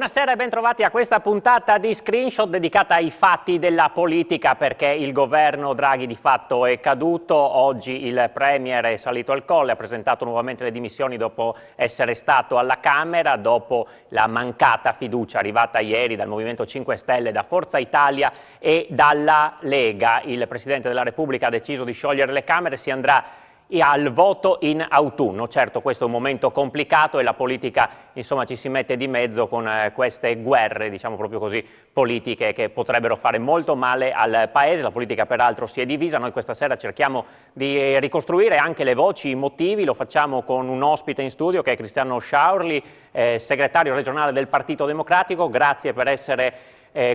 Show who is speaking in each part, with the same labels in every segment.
Speaker 1: Buonasera e bentrovati a questa puntata di Screenshot dedicata ai fatti della politica, perché il governo Draghi di fatto è caduto. Oggi il Premier è salito al Colle, ha presentato nuovamente le dimissioni dopo essere stato alla Camera, dopo la mancata fiducia arrivata ieri dal Movimento 5 Stelle, da Forza Italia e dalla Lega. Il Presidente della Repubblica ha deciso di sciogliere le Camere, si andrà al voto in autunno. Certo, questo è un momento complicato e la politica, insomma, ci si mette di mezzo con queste guerre, diciamo proprio così, politiche che potrebbero fare molto male al Paese. La politica peraltro si è divisa. Noi questa sera cerchiamo di ricostruire anche le voci, i motivi. Lo facciamo con un ospite in studio che è Cristiano Sciaurli, segretario regionale del Partito Democratico. Grazie per essere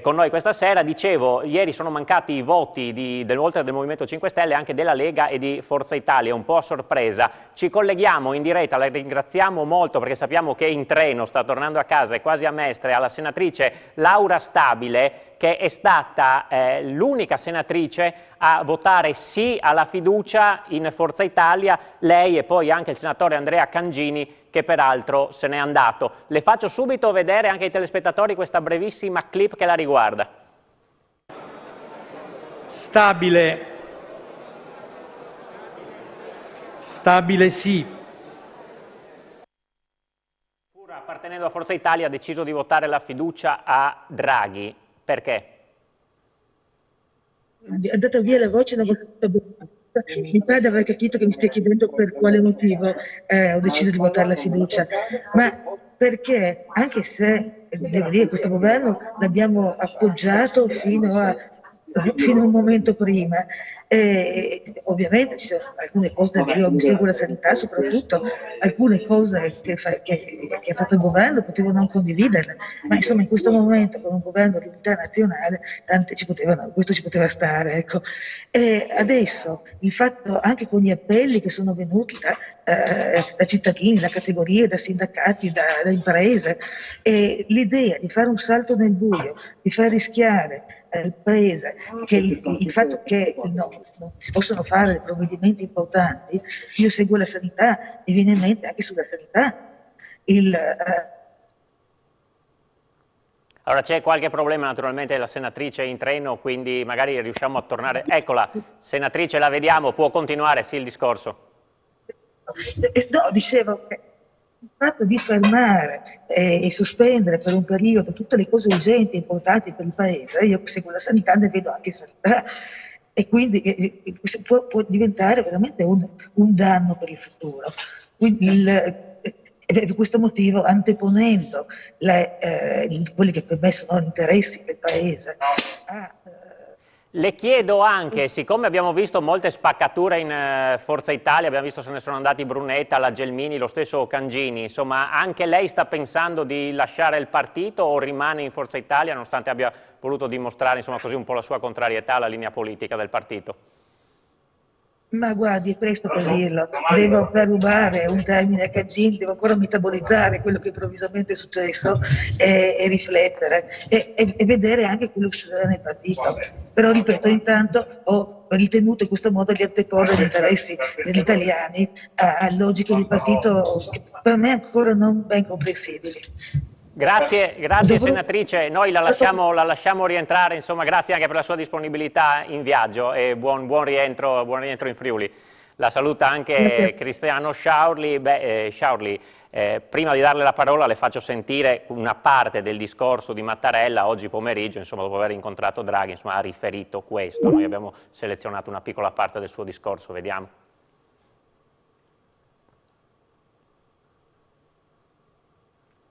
Speaker 1: con noi questa sera. Dicevo, ieri sono mancati i voti oltre del Movimento 5 Stelle, anche della Lega e di Forza Italia, un po' a sorpresa. Ci colleghiamo in diretta, la ringraziamo molto perché sappiamo che è in treno, sta tornando a casa, è quasi a Mestre, alla senatrice Laura Stabile, che è stata l'unica senatrice a votare sì alla fiducia in Forza Italia, lei e poi anche il senatore Andrea Cangini, che peraltro se n'è andato. Le faccio subito vedere anche ai telespettatori questa brevissima clip che la riguarda.
Speaker 2: Stabile sì.
Speaker 1: Pur appartenendo a Forza Italia ha deciso di votare la fiducia a Draghi. Perché?
Speaker 3: È andata via la voce, mi pare di aver capito che mi stia chiedendo per quale motivo ho deciso di votare la fiducia, ma perché, anche se, devo dire, questo governo l'abbiamo appoggiato fino a un momento prima, ovviamente ci sono alcune cose, io mi seguo la sanità, soprattutto alcune cose che ha fatto il governo potevo non condividerle, ma insomma in questo momento con un governo di unità nazionale questo ci poteva stare, ecco. E adesso il fatto, anche con gli appelli che sono venuti da cittadini, da categorie, da sindacati, da imprese, l'idea di fare un salto nel buio, di far rischiare il Paese, che il fatto che non si possono fare dei provvedimenti importanti, io seguo la sanità, mi viene in mente anche sulla sanità
Speaker 1: Allora c'è qualche problema, naturalmente la senatrice è in treno, quindi magari riusciamo a tornare. Eccola, senatrice, la vediamo, può continuare, sì, il discorso.
Speaker 3: No, dicevo che il fatto di fermare e sospendere per un periodo tutte le cose urgenti e importanti per il Paese, io seguo la sanità, ne vedo anche sanità, e quindi può diventare veramente un danno per il futuro. Quindi per questo motivo, anteponendo quelli che per me sono gli interessi del Paese
Speaker 1: Le chiedo anche, siccome abbiamo visto molte spaccature in Forza Italia, abbiamo visto se ne sono andati Brunetta, la Gelmini, lo stesso Cangini, insomma anche lei sta pensando di lasciare il partito o rimane in Forza Italia nonostante abbia voluto dimostrare, insomma, così un po' la sua contrarietà alla linea politica del partito?
Speaker 3: Ma guardi, è presto per dirlo, devo, per rubare un termine a Cangini, devo ancora metabolizzare quello che improvvisamente è successo e riflettere e vedere anche quello che succederà nel partito. Però ripeto, intanto ho ritenuto in questo modo di anteporre gli interessi degli italiani a logiche di partito che per me ancora non ben comprensibili.
Speaker 1: Grazie senatrice, noi la lasciamo rientrare, insomma grazie anche per la sua disponibilità in viaggio e buon rientro in Friuli. La saluta anche Cristiano Sciaurli. Sciaurli, prima di darle la parola le faccio sentire una parte del discorso di Mattarella oggi pomeriggio, insomma dopo aver incontrato Draghi, insomma ha riferito questo. Noi abbiamo selezionato una piccola parte del suo discorso, vediamo.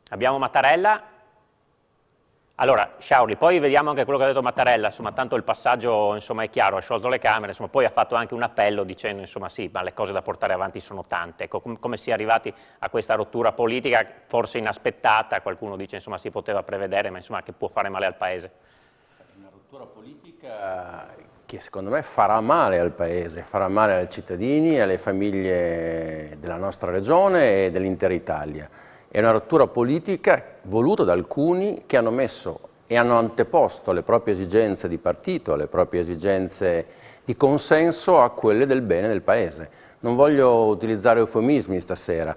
Speaker 1: Abbiamo Mattarella. Allora, Sciaurli, poi vediamo anche quello che ha detto Mattarella, insomma, tanto il passaggio, insomma, è chiaro, ha sciolto le Camere, insomma, poi ha fatto anche un appello dicendo, insomma, sì, ma le cose da portare avanti sono tante. Ecco, come si è arrivati a questa rottura politica, forse inaspettata, qualcuno dice, insomma, si poteva prevedere, ma insomma, che può fare male al Paese?
Speaker 4: Una rottura politica che secondo me farà male al Paese, farà male ai cittadini, alle famiglie della nostra regione e dell'intera Italia. È una rottura politica voluta da alcuni che hanno messo e hanno anteposto le proprie esigenze di partito, le proprie esigenze di consenso a quelle del bene del Paese. Non voglio utilizzare eufemismi stasera,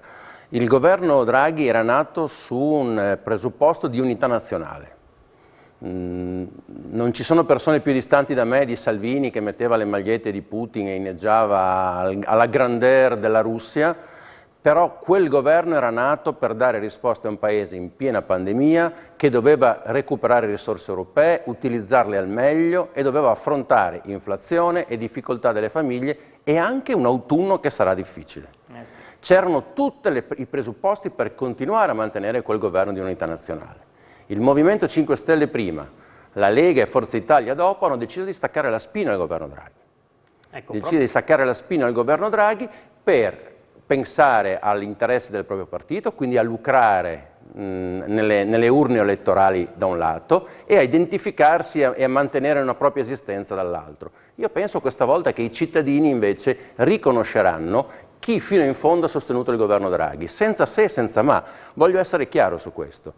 Speaker 4: Il governo Draghi era nato su un presupposto di unità nazionale. Non ci sono persone più distanti da me di Salvini, che metteva le magliette di Putin e inneggiava alla grandeur della Russia, però quel governo era nato per dare risposte a un paese in piena pandemia che doveva recuperare risorse europee, utilizzarle al meglio e doveva affrontare inflazione e difficoltà delle famiglie e anche un autunno che sarà difficile. C'erano tutti i presupposti per continuare a mantenere quel governo di unità nazionale. Il Movimento 5 Stelle prima, la Lega e Forza Italia dopo hanno deciso di staccare la spina al governo Draghi. Di staccare la spina al governo Draghi per pensare all'interesse del proprio partito, quindi a lucrare nelle urne elettorali da un lato e a identificarsi e a mantenere una propria esistenza dall'altro. Io penso questa volta che i cittadini invece riconosceranno chi fino in fondo ha sostenuto il governo Draghi, senza se e senza ma. Voglio essere chiaro su questo.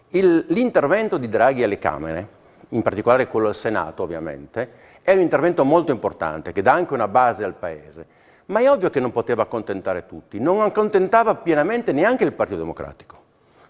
Speaker 4: L'intervento di Draghi alle Camere, in particolare quello al Senato ovviamente, è un intervento molto importante che dà anche una base al Paese, ma è ovvio che non poteva accontentare tutti, non accontentava pienamente neanche il Partito Democratico,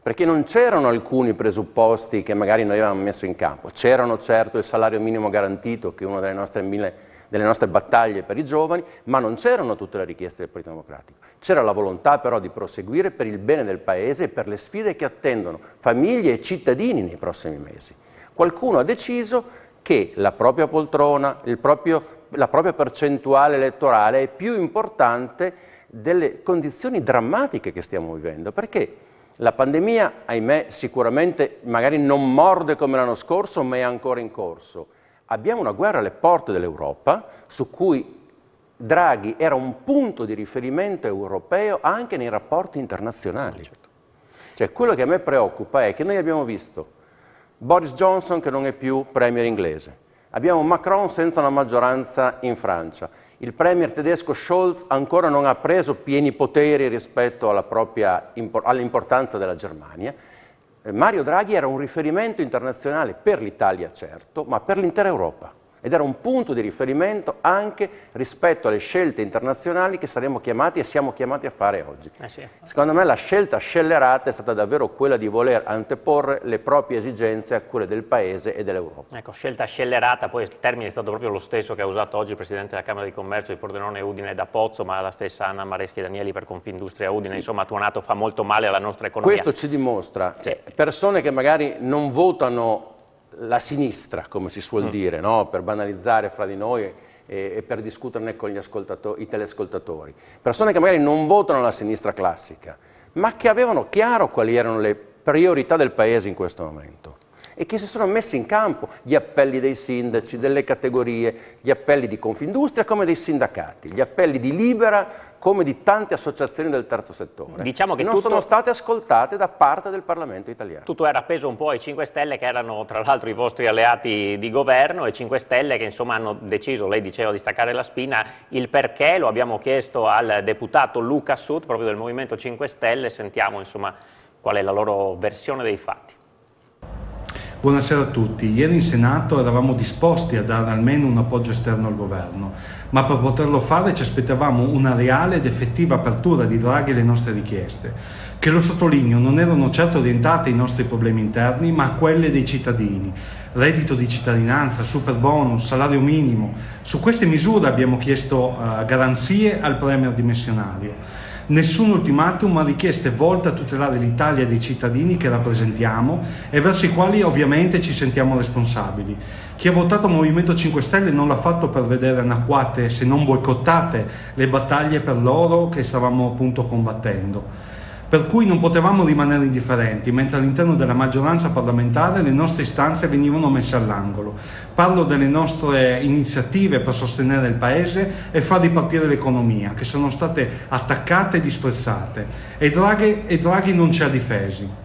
Speaker 4: perché non c'erano alcuni presupposti che magari noi avevamo messo in campo. C'erano certo il salario minimo garantito, che è una delle nostre battaglie per i giovani, ma non c'erano tutte le richieste del Partito Democratico. C'era la volontà però di proseguire per il bene del Paese e per le sfide che attendono famiglie e cittadini nei prossimi mesi. Qualcuno ha deciso che la propria poltrona, la propria percentuale elettorale è più importante delle condizioni drammatiche che stiamo vivendo, perché la pandemia, ahimè, sicuramente magari non morde come l'anno scorso, ma è ancora in corso. Abbiamo una guerra alle porte dell'Europa, su cui Draghi era un punto di riferimento europeo anche nei rapporti internazionali. Cioè, quello che a me preoccupa è che noi abbiamo visto Boris Johnson che non è più premier inglese, abbiamo Macron senza una maggioranza in Francia, il premier tedesco Scholz ancora non ha preso pieni poteri rispetto all'importanza della Germania. Mario Draghi era un riferimento internazionale per l'Italia, certo, ma per l'intera Europa. Ed era un punto di riferimento anche rispetto alle scelte internazionali che saremo chiamati e siamo chiamati a fare oggi.
Speaker 1: Sì.
Speaker 4: Secondo me la scelta scellerata è stata davvero quella di voler anteporre le proprie esigenze a quelle del Paese e dell'Europa.
Speaker 1: Ecco, scelta scellerata, poi il termine è stato proprio lo stesso che ha usato oggi il Presidente della Camera di Commercio di Pordenone Udine da Pozzo, ma la stessa Anna Mareschi Danieli per Confindustria Udine, sì. Insomma, Tuonato fa molto male alla nostra economia.
Speaker 4: Questo ci dimostra, persone che magari non votano la sinistra, come si suol dire, no? Per banalizzare fra di noi e per discuterne con i telescoltatori. Persone che magari non votano la sinistra classica, ma che avevano chiaro quali erano le priorità del Paese in questo momento e che si sono messi in campo gli appelli dei sindaci, delle categorie, gli appelli di Confindustria come dei sindacati, gli appelli di Libera come di tante associazioni del terzo settore.
Speaker 1: Diciamo che
Speaker 4: non sono state ascoltate da parte del Parlamento italiano.
Speaker 1: Tutto era appeso un po' ai 5 Stelle, che erano tra l'altro i vostri alleati di governo, e 5 Stelle che insomma hanno deciso, lei diceva, di staccare la spina. Il perché lo abbiamo chiesto al deputato Luca Sud, proprio del Movimento 5 Stelle, sentiamo insomma qual è la loro versione dei fatti.
Speaker 2: Buonasera a tutti. Ieri in Senato eravamo disposti a dare almeno un appoggio esterno al governo, ma per poterlo fare ci aspettavamo una reale ed effettiva apertura di Draghi alle nostre richieste, che, lo sottolineo, non erano certo orientate ai nostri problemi interni, ma a quelle dei cittadini. Reddito di cittadinanza, superbonus, salario minimo. Su queste misure abbiamo chiesto garanzie al premier dimissionario. Nessun ultimatum, ma richieste volte a tutelare l'Italia dei cittadini che rappresentiamo e verso i quali ovviamente ci sentiamo responsabili. Chi ha votato Movimento 5 Stelle non l'ha fatto per vedere anacquate, se non boicottate, le battaglie per loro che stavamo appunto combattendo. Per cui non potevamo rimanere indifferenti, mentre all'interno della maggioranza parlamentare le nostre istanze venivano messe all'angolo. Parlo delle nostre iniziative per sostenere il Paese e far ripartire l'economia, che sono state attaccate e disprezzate, e Draghi non ci ha difesi.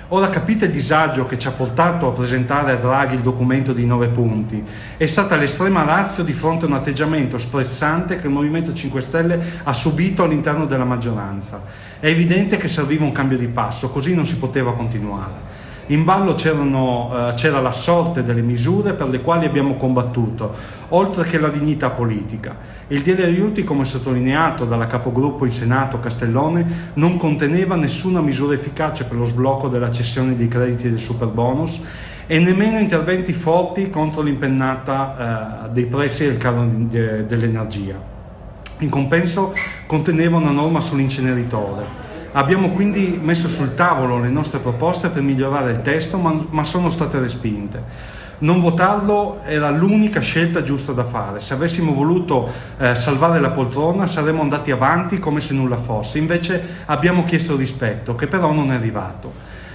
Speaker 2: Ora capite il disagio che ci ha portato a presentare a Draghi il documento di 9 punti. È stata l'estrema ratio di fronte a un atteggiamento sprezzante che il Movimento 5 Stelle ha subito all'interno della maggioranza. È evidente che serviva un cambio di passo, così non si poteva continuare. In ballo c'era la sorte delle misure per le quali abbiamo combattuto, oltre che la dignità politica. Il DL aiuti, come sottolineato dalla capogruppo in Senato Castellone, non conteneva nessuna misura efficace per lo sblocco della cessione dei crediti del superbonus e nemmeno interventi forti contro l'impennata dei prezzi del caro dell'energia. In compenso conteneva una norma sull'inceneritore. Abbiamo quindi messo sul tavolo le nostre proposte per migliorare il testo, ma sono state respinte. Non votarlo era l'unica scelta giusta da fare. Se avessimo voluto salvare la poltrona saremmo andati avanti come se nulla fosse. Invece abbiamo chiesto rispetto, che però non è arrivato.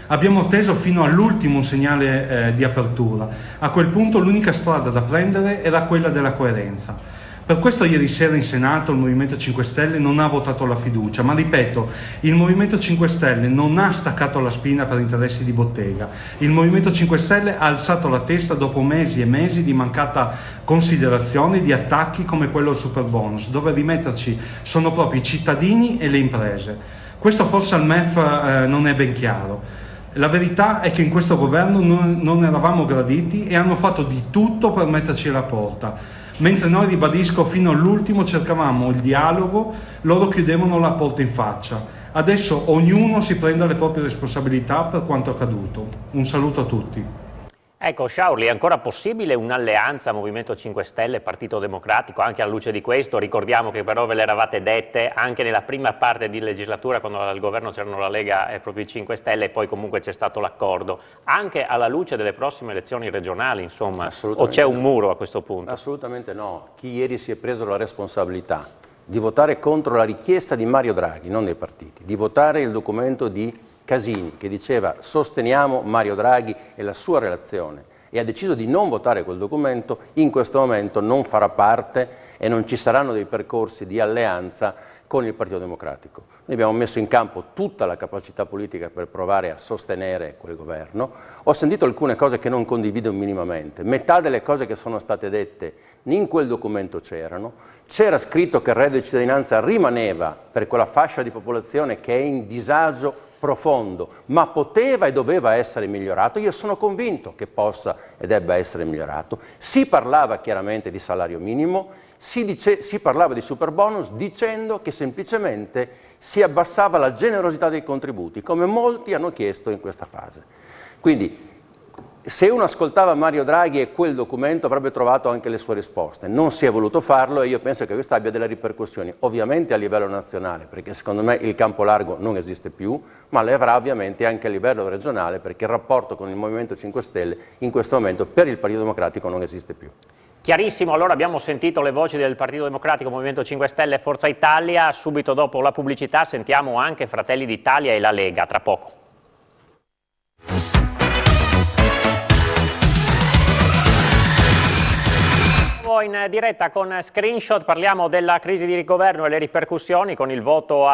Speaker 2: Abbiamo atteso fino all'ultimo un segnale di apertura. A quel punto l'unica strada da prendere era quella della coerenza. Per questo ieri sera in Senato il Movimento 5 Stelle non ha votato la fiducia, ma ripeto, il Movimento 5 Stelle non ha staccato la spina per interessi di bottega. Il Movimento 5 Stelle ha alzato la testa dopo mesi e mesi di mancata considerazione, di attacchi come quello al superbonus, dove a rimetterci sono proprio i cittadini e le imprese. Questo forse al MEF non è ben chiaro. La verità è che in questo governo non eravamo graditi e hanno fatto di tutto per metterci alla porta. Mentre noi, ribadisco, fino all'ultimo cercavamo il dialogo, loro chiudevano la porta in faccia. Adesso ognuno si prenda le proprie responsabilità per quanto accaduto. Un saluto a tutti.
Speaker 1: Ecco, Sciaurli, è ancora possibile un'alleanza Movimento 5 Stelle e Partito Democratico? Anche alla luce di questo, ricordiamo che però ve le eravate dette anche nella prima parte di legislatura, quando al governo c'erano la Lega e proprio i 5 Stelle, e poi comunque c'è stato l'accordo. Anche alla luce delle prossime elezioni regionali, insomma, o c'è un muro a questo punto?
Speaker 4: Assolutamente no. Chi ieri si è preso la responsabilità di votare contro la richiesta di Mario Draghi, non dei partiti, di votare il documento di Casini, che diceva sosteniamo Mario Draghi e la sua relazione, e ha deciso di non votare quel documento, in questo momento non farà parte e non ci saranno dei percorsi di alleanza con il Partito Democratico. Noi abbiamo messo in campo tutta la capacità politica per provare a sostenere quel governo. Ho sentito alcune cose che non condivido minimamente. Metà delle cose che sono state dette in quel documento c'erano. C'era scritto che il reddito di cittadinanza rimaneva per quella fascia di popolazione che è in disagio profondo, ma poteva e doveva essere migliorato. Io sono convinto che possa e debba essere migliorato. Si parlava chiaramente di salario minimo, si parlava di superbonus dicendo che semplicemente si abbassava la generosità dei contributi, come molti hanno chiesto in questa fase. Quindi, se uno ascoltava Mario Draghi e quel documento avrebbe trovato anche le sue risposte. Non si è voluto farlo e io penso che questo abbia delle ripercussioni, ovviamente a livello nazionale, perché secondo me il campo largo non esiste più, ma le avrà ovviamente anche a livello regionale, perché il rapporto con il Movimento 5 Stelle in questo momento per il Partito Democratico non esiste più.
Speaker 1: Chiarissimo, allora abbiamo sentito le voci del Partito Democratico, Movimento 5 Stelle e Forza Italia. Subito dopo la pubblicità sentiamo anche Fratelli d'Italia e la Lega, tra poco. In diretta con Screenshot parliamo della crisi di governo e le ripercussioni con il voto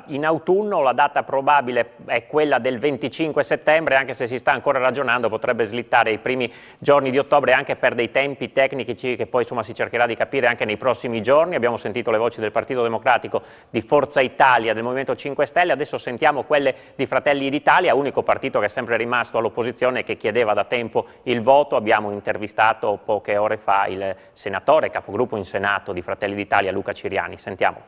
Speaker 1: in autunno. La data probabile è quella del 25 settembre, anche se si sta ancora ragionando, potrebbe slittare i primi giorni di ottobre anche per dei tempi tecnici che poi insomma si cercherà di capire anche nei prossimi giorni. Abbiamo sentito le voci del Partito Democratico, di Forza Italia, del Movimento 5 Stelle, adesso sentiamo quelle di Fratelli d'Italia, unico partito che è sempre rimasto all'opposizione e che chiedeva da tempo il voto. Abbiamo intervistato poche ore fa il senatore, capogruppo in Senato di Fratelli d'Italia, Luca Ciriani. Sentiamo.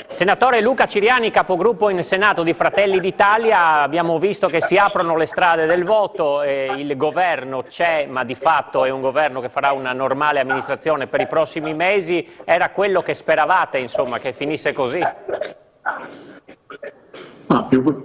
Speaker 1: Senatore Luca Ciriani, capogruppo in Senato di Fratelli d'Italia, abbiamo visto che si aprono le strade del voto, il governo c'è, ma di fatto è un governo che farà una normale amministrazione per i prossimi mesi. Era quello che speravate, insomma, che finisse così?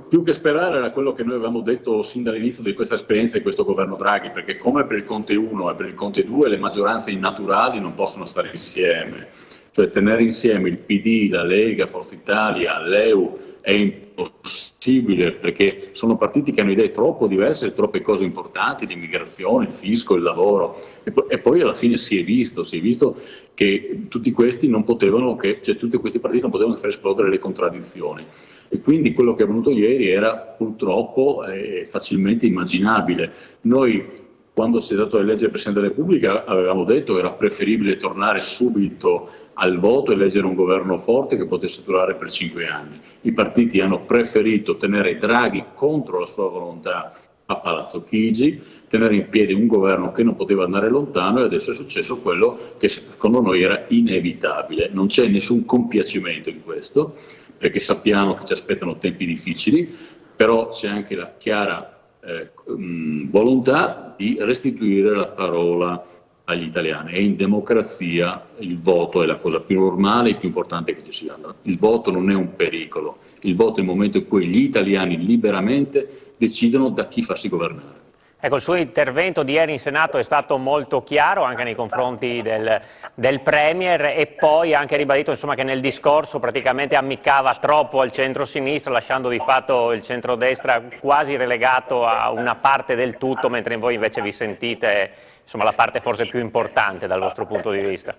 Speaker 5: Più che sperare era quello che noi avevamo detto sin dall'inizio di questa esperienza di questo governo Draghi, perché come per il Conte 1 e per il Conte 2 le maggioranze innaturali non possono stare insieme, cioè tenere insieme il PD, la Lega, Forza Italia, l'EU è impossibile, perché sono partiti che hanno idee troppo diverse, troppe cose importanti, l'immigrazione, il fisco, il lavoro, e poi alla fine si è visto che tutti questi non potevano, tutti questi partiti non potevano far esplodere le contraddizioni. E quindi quello che è avvenuto ieri era purtroppo facilmente immaginabile. Noi, quando si è dato l'eleggere Presidente della Repubblica, avevamo detto che era preferibile tornare subito al voto, eleggere un governo forte che potesse durare per 5 anni. I partiti hanno preferito tenere Draghi contro la sua volontà a Palazzo Chigi, tenere in piedi un governo che non poteva andare lontano, e adesso è successo quello che secondo noi era inevitabile. Non c'è nessun compiacimento in questo, perché sappiamo che ci aspettano tempi difficili, però c'è anche la chiara volontà di restituire la parola agli italiani, e in democrazia il voto è la cosa più normale e più importante che ci sia. Il voto non è un pericolo, il voto è il momento in cui gli italiani liberamente decidono da chi farsi governare.
Speaker 1: Ecco, il suo intervento di ieri in Senato è stato molto chiaro anche nei confronti del Premier, e poi ha anche ribadito, insomma, che nel discorso praticamente ammiccava troppo al centro-sinistra, lasciando di fatto il centrodestra quasi relegato a una parte del tutto, mentre voi invece vi sentite, insomma, la parte forse più importante dal vostro punto di vista.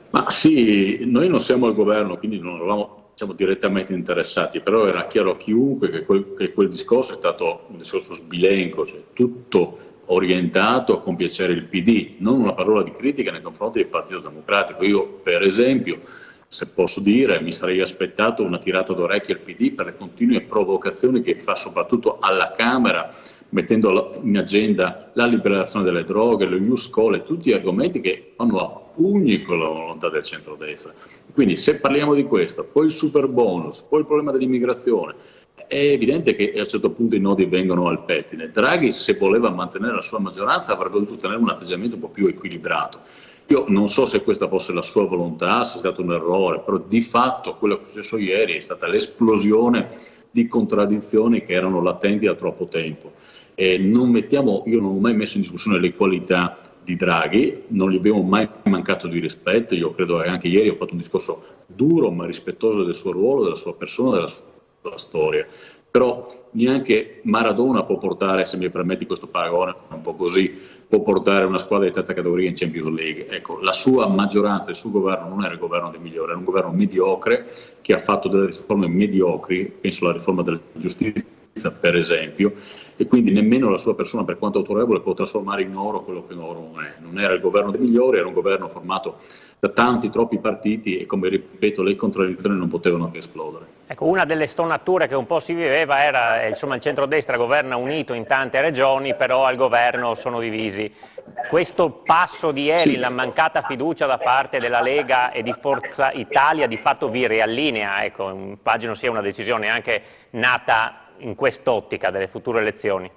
Speaker 5: Ma sì, noi non siamo al governo, quindi non eravamo, diciamo, direttamente interessati, però era chiaro a chiunque che quel discorso è stato un discorso sbilenco, cioè tutto orientato a compiacere il PD, non una parola di critica nei confronti del Partito Democratico. Io, per esempio, se posso dire, mi sarei aspettato una tirata d'orecchio al PD per le continue provocazioni che fa soprattutto alla Camera, mettendo in agenda la liberazione delle droghe, lo Ius Scholae, tutti argomenti che vanno a pugni con la volontà del centrodestra. Quindi se parliamo di questo, poi il super bonus, poi il problema dell'immigrazione, è evidente che a un certo punto i nodi vengono al pettine. Draghi, se voleva mantenere la sua maggioranza, avrebbe dovuto tenere un atteggiamento un po' più equilibrato. Io non so se questa fosse la sua volontà, se è stato un errore, però di fatto quello che è successo ieri è stata l'esplosione di contraddizioni che erano latenti da troppo tempo. Io non ho mai messo in discussione le qualità di Draghi, non gli abbiamo mai mancato di rispetto. Io credo che anche ieri ho fatto un discorso duro ma rispettoso del suo ruolo, della sua persona, della sua storia. Però neanche Maradona può portare, se mi permetti questo paragone un po' così, può portare una squadra di terza categoria in Champions League. Ecco, la sua maggioranza, il suo governo non era il governo dei migliori, era un governo mediocre che ha fatto delle riforme mediocri, penso alla riforma della giustizia per esempio, e quindi nemmeno la sua persona, per quanto autorevole, può trasformare in oro quello che in oro non è. Non era il governo dei migliori, era un governo formato da troppi partiti, e, come ripeto, le contraddizioni non potevano che esplodere.
Speaker 1: Ecco, una delle stonature che un po' si viveva era, insomma, il centrodestra governa unito in tante regioni, però al governo sono divisi. Questo passo di ieri,
Speaker 5: Sì,
Speaker 1: la mancata fiducia da parte della Lega e di Forza Italia, di fatto vi riallinea. Ecco, immagino sia una decisione anche nata in quest'ottica delle future elezioni.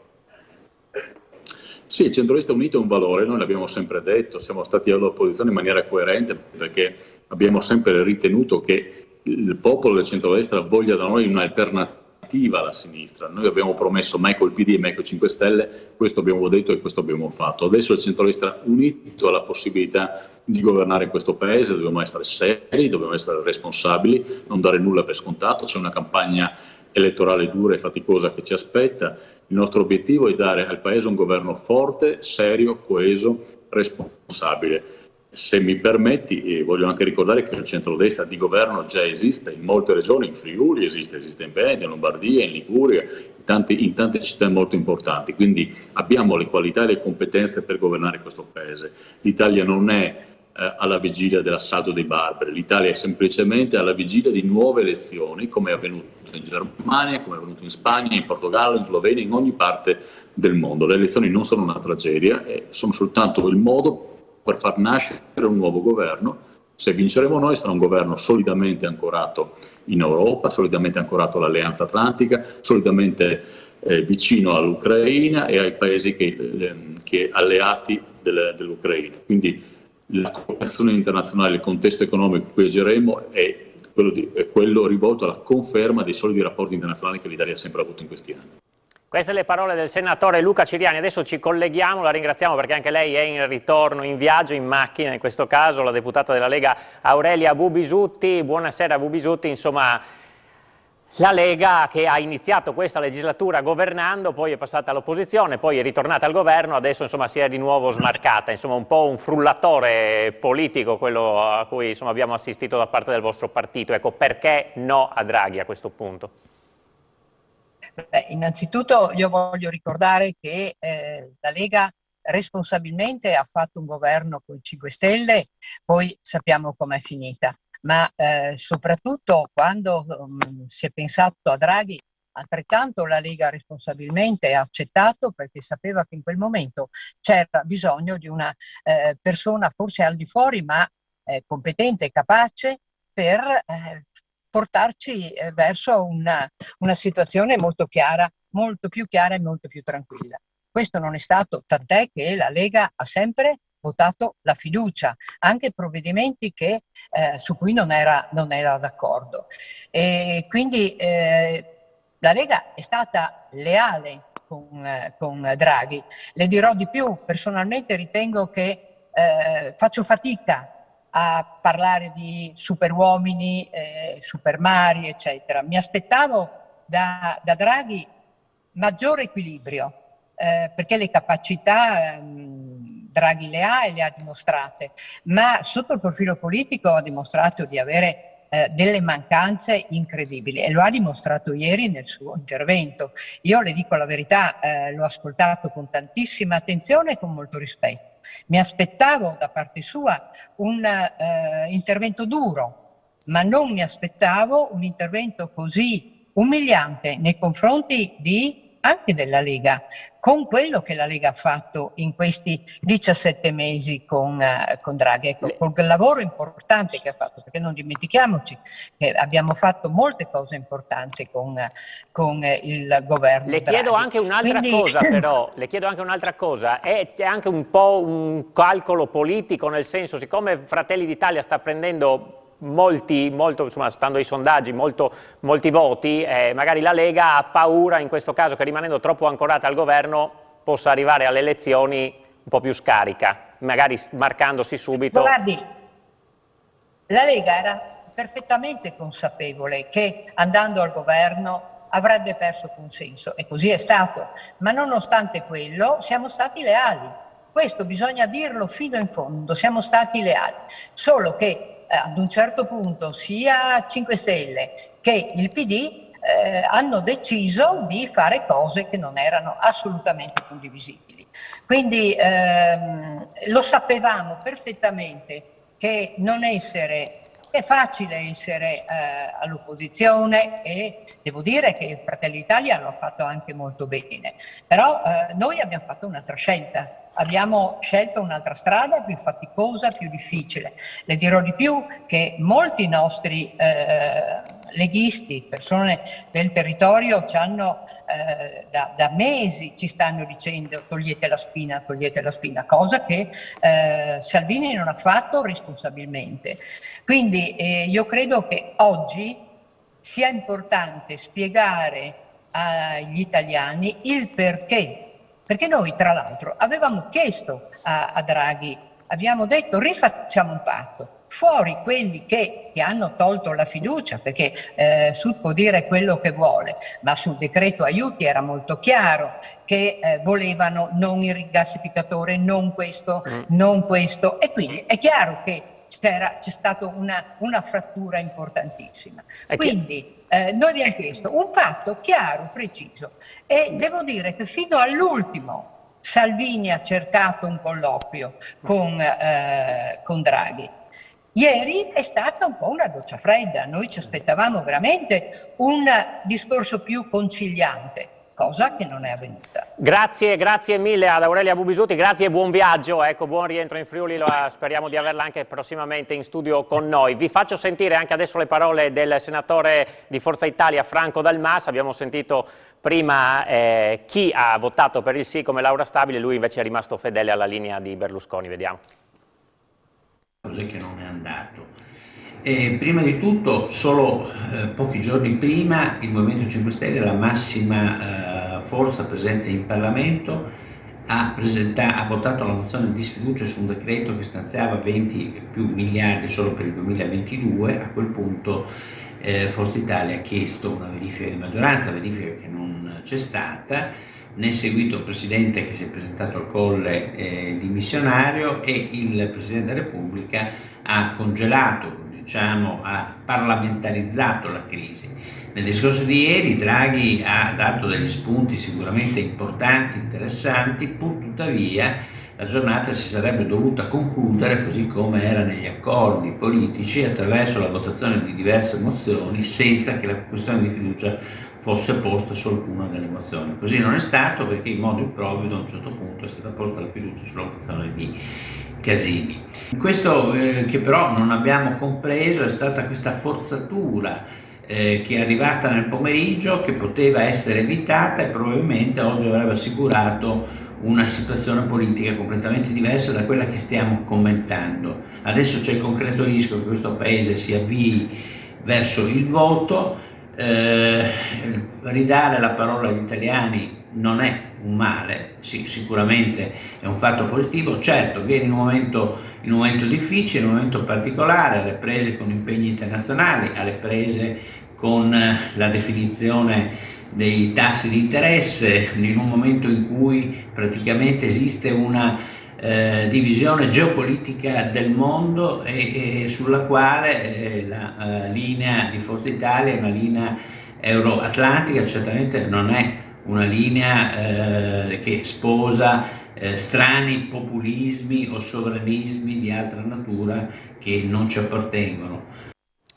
Speaker 5: Sì, il centrodestra unito è un valore, noi l'abbiamo sempre detto, siamo stati all'opposizione in maniera coerente perché abbiamo sempre ritenuto che il popolo del centrodestra voglia da noi un'alternativa alla sinistra. Noi abbiamo promesso mai col PD e mai col 5 Stelle, questo abbiamo detto e questo abbiamo fatto. Adesso il centrodestra unito ha la possibilità di governare questo paese, dobbiamo essere seri, dobbiamo essere responsabili, non dare nulla per scontato, c'è una campagna elettorale dura e faticosa che ci aspetta. Il nostro obiettivo è dare al Paese un governo forte, serio, coeso, responsabile. Se mi permetti, voglio anche ricordare che il centrodestra di governo già esiste in molte regioni, in Friuli esiste in Veneto, in Lombardia, in Liguria, in tante città molto importanti, quindi abbiamo le qualità e le competenze per governare questo Paese. L'Italia non è alla vigilia dell'assalto dei barbari, l'Italia è semplicemente alla vigilia di nuove elezioni, come è avvenuto in Germania, come è avvenuto in Spagna, in Portogallo, in Slovenia, in ogni parte del mondo. Le elezioni non sono una tragedia, sono soltanto il modo per far nascere un nuovo governo. Se vinceremo noi sarà un governo solidamente ancorato in Europa, solidamente ancorato all'Alleanza Atlantica, solidamente vicino all'Ucraina e ai paesi che alleati dell'Ucraina. Quindi la cooperazione internazionale, il contesto economico in cui agiremo è quello rivolto alla conferma dei solidi rapporti internazionali che l'Italia ha sempre avuto in questi anni.
Speaker 1: Queste le parole del senatore Luca Ciriani. Adesso ci colleghiamo, la ringraziamo perché anche lei è in ritorno, in viaggio, in macchina, in questo caso la deputata della Lega Aurelia Bubisutti. Buonasera Bubisutti, insomma la Lega che ha iniziato questa legislatura governando, poi è passata all'opposizione, poi è ritornata al governo, adesso insomma si è di nuovo smarcata, insomma un po' un frullatore politico quello a cui insomma abbiamo assistito da parte del vostro partito. Ecco, perché no a Draghi a questo punto?
Speaker 6: Beh, innanzitutto io voglio ricordare che la Lega responsabilmente ha fatto un governo con i 5 Stelle, poi sappiamo com'è finita, ma soprattutto quando si è pensato a Draghi, altrettanto la Lega responsabilmente ha accettato, perché sapeva che in quel momento c'era bisogno di una persona forse al di fuori, ma competente e capace per portarci verso una situazione molto chiara, molto più chiara e molto più tranquilla. Questo non è stato, tant'è che la Lega ha sempre votato la fiducia, anche provvedimenti su cui non era d'accordo. E quindi la Lega è stata leale con Draghi. Le dirò di più, personalmente ritengo che faccio fatica a parlare di superuomini, supermari, eccetera. Mi aspettavo da Draghi maggiore equilibrio, perché le capacità Draghi le ha e le ha dimostrate, ma sotto il profilo politico ha dimostrato di avere delle mancanze incredibili e lo ha dimostrato ieri nel suo intervento. Io le dico la verità, l'ho ascoltato con tantissima attenzione e con molto rispetto. Mi aspettavo da parte sua un intervento duro, ma non mi aspettavo un intervento così umiliante nei confronti anche della Lega, con quello che la Lega ha fatto in questi 17 mesi con Draghi, ecco, con il lavoro importante che ha fatto, perché non dimentichiamoci che abbiamo fatto molte cose importanti con il governo
Speaker 1: Le chiedo
Speaker 6: Draghi.
Speaker 1: anche un'altra cosa però, le chiedo anche un'altra cosa, è anche un po' un calcolo politico, nel senso, siccome Fratelli d'Italia sta prendendo molto, insomma, stando ai sondaggi, molti voti, magari la Lega ha paura in questo caso che rimanendo troppo ancorata al governo possa arrivare alle elezioni un po' più scarica, magari marcandosi subito.
Speaker 6: Guardi, la Lega era perfettamente consapevole che andando al governo avrebbe perso consenso e così è stato, ma nonostante quello siamo stati leali. Questo bisogna dirlo fino in fondo, siamo stati leali, solo che ad un certo punto sia 5 Stelle che il PD hanno deciso di fare cose che non erano assolutamente condivisibili. Quindi lo sapevamo perfettamente che è facile essere all'opposizione e devo dire che Fratelli d'Italia lo ha fatto anche molto bene, però noi abbiamo fatto un'altra scelta, abbiamo scelto un'altra strada più faticosa, più difficile. Le dirò di più che molti nostri leghisti, persone del territorio, ci hanno da mesi ci stanno dicendo togliete la spina, cosa che Salvini non ha fatto responsabilmente. Quindi io credo che oggi sia importante spiegare agli italiani il perché noi tra l'altro avevamo chiesto a Draghi, abbiamo detto rifacciamo un patto, fuori quelli che hanno tolto la fiducia, perché Sud può dire quello che vuole, ma sul decreto aiuti era molto chiaro che volevano non il rigassificatore, non questo, e quindi è chiaro che c'è stata una frattura importantissima. Quindi noi abbiamo chiesto un patto chiaro, preciso, e devo dire che fino all'ultimo Salvini ha cercato un colloquio con Draghi. Ieri è stata un po' una doccia fredda, noi ci aspettavamo veramente un discorso più conciliante, cosa che non è avvenuta.
Speaker 1: Grazie mille ad Aurelia Bubisuti, grazie e buon viaggio, ecco, buon rientro in Friuli, speriamo di averla anche prossimamente in studio con noi. Vi faccio sentire anche adesso le parole del senatore di Forza Italia Franco Dal Mas. Abbiamo sentito prima chi ha votato per il sì come Laura Stabile, lui invece è rimasto fedele alla linea di Berlusconi, vediamo.
Speaker 7: Cos'è che non è andato? Prima di tutto, solo pochi giorni prima, il Movimento 5 Stelle, la massima forza presente in Parlamento, ha votato la mozione di sfiducia su un decreto che stanziava 20 più miliardi solo per il 2022. A quel punto Forza Italia ha chiesto una verifica di maggioranza, verifica che non c'è stata. Ne è seguito il Presidente che si è presentato al Colle dimissionario e il Presidente della Repubblica ha congelato, diciamo, ha parlamentarizzato la crisi. Nel discorso di ieri Draghi ha dato degli spunti sicuramente importanti, interessanti, pur tuttavia la giornata si sarebbe dovuta concludere così come era negli accordi politici, attraverso la votazione di diverse mozioni, senza che la questione di fiducia fosse posta su alcuna delle mozioni. Così non è stato, perché in modo improvvido a un certo punto è stata posta la fiducia sulla mozione di Casini. Questo che però non abbiamo compreso è stata questa forzatura che è arrivata nel pomeriggio, che poteva essere evitata e probabilmente oggi avrebbe assicurato una situazione politica completamente diversa da quella che stiamo commentando. Adesso c'è il concreto rischio che questo Paese si avvii verso il voto. Ridare la parola agli italiani non è un male, sicuramente è un fatto positivo. Certo, viene in un momento difficile, in un momento particolare, alle prese con impegni internazionali, alle prese con la definizione dei tassi di interesse, in un momento in cui praticamente esiste una divisione geopolitica del mondo e sulla quale la linea di Forza Italia è una linea euroatlantica, certamente non è una linea che sposa strani populismi o sovranismi di altra natura che non ci appartengono.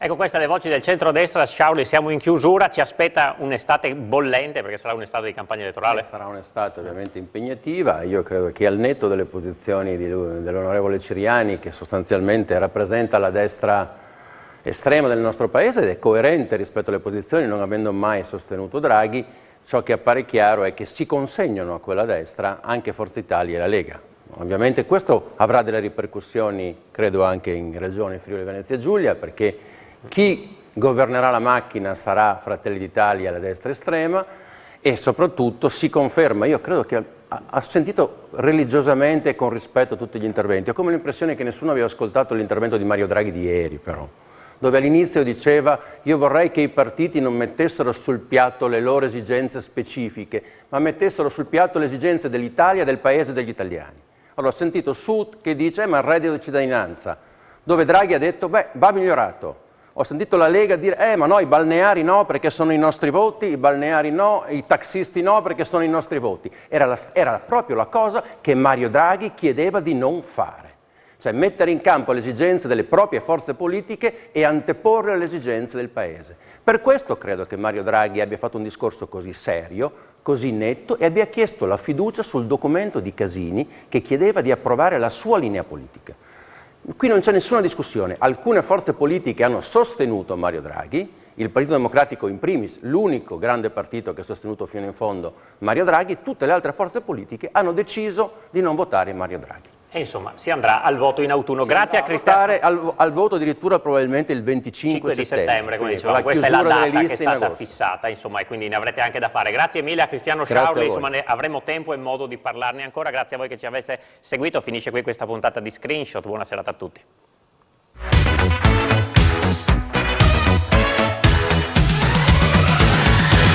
Speaker 1: Ecco, queste le voci del centrodestra. Sciauli, siamo in chiusura, ci aspetta un'estate bollente perché sarà un'estate di campagna elettorale?
Speaker 4: Sarà un'estate ovviamente impegnativa. Io credo che al netto delle posizioni dell'onorevole Ciriani, che sostanzialmente rappresenta la destra estrema del nostro paese ed è coerente rispetto alle posizioni, non avendo mai sostenuto Draghi, ciò che appare chiaro è che si consegnano a quella destra anche Forza Italia e la Lega. Ovviamente questo avrà delle ripercussioni, credo, anche in Regione Friuli Venezia Giulia, perché chi governerà la macchina sarà Fratelli d'Italia, la destra estrema, e soprattutto si conferma, io credo che ha sentito religiosamente e con rispetto tutti gli interventi. Ho come l'impressione che nessuno aveva ascoltato l'intervento di Mario Draghi di ieri, però, dove all'inizio diceva: io vorrei che i partiti non mettessero sul piatto le loro esigenze specifiche, ma mettessero sul piatto le esigenze dell'Italia, del paese e degli italiani. Allora ho sentito Sud che dice: ma il reddito di cittadinanza, dove Draghi ha detto: beh, va migliorato. Ho sentito la Lega dire: ma no, i balneari no perché sono i nostri voti, i balneari no, i taxisti no perché sono i nostri voti. Era proprio la cosa che Mario Draghi chiedeva di non fare, cioè mettere in campo le esigenze delle proprie forze politiche e anteporre le esigenze del Paese. Per questo credo che Mario Draghi abbia fatto un discorso così serio, così netto, e abbia chiesto la fiducia sul documento di Casini che chiedeva di approvare la sua linea politica. Qui non c'è nessuna discussione. Alcune forze politiche hanno sostenuto Mario Draghi, il Partito Democratico in primis, l'unico grande partito che ha sostenuto fino in fondo Mario Draghi. Tutte le altre forze politiche hanno deciso di non votare Mario Draghi.
Speaker 1: E insomma, si andrà al voto in autunno. Grazie a Cristiano.
Speaker 4: Al voto addirittura probabilmente il 25
Speaker 1: di settembre, come dicevamo, questa è la data che è stata fissata, insomma, e quindi ne avrete anche da fare. Grazie mille a Cristiano Sciauli, insomma, ne avremo tempo e modo di parlarne ancora. Grazie a voi che ci avete seguito. Finisce qui questa puntata di Screenshot. Buona serata a tutti.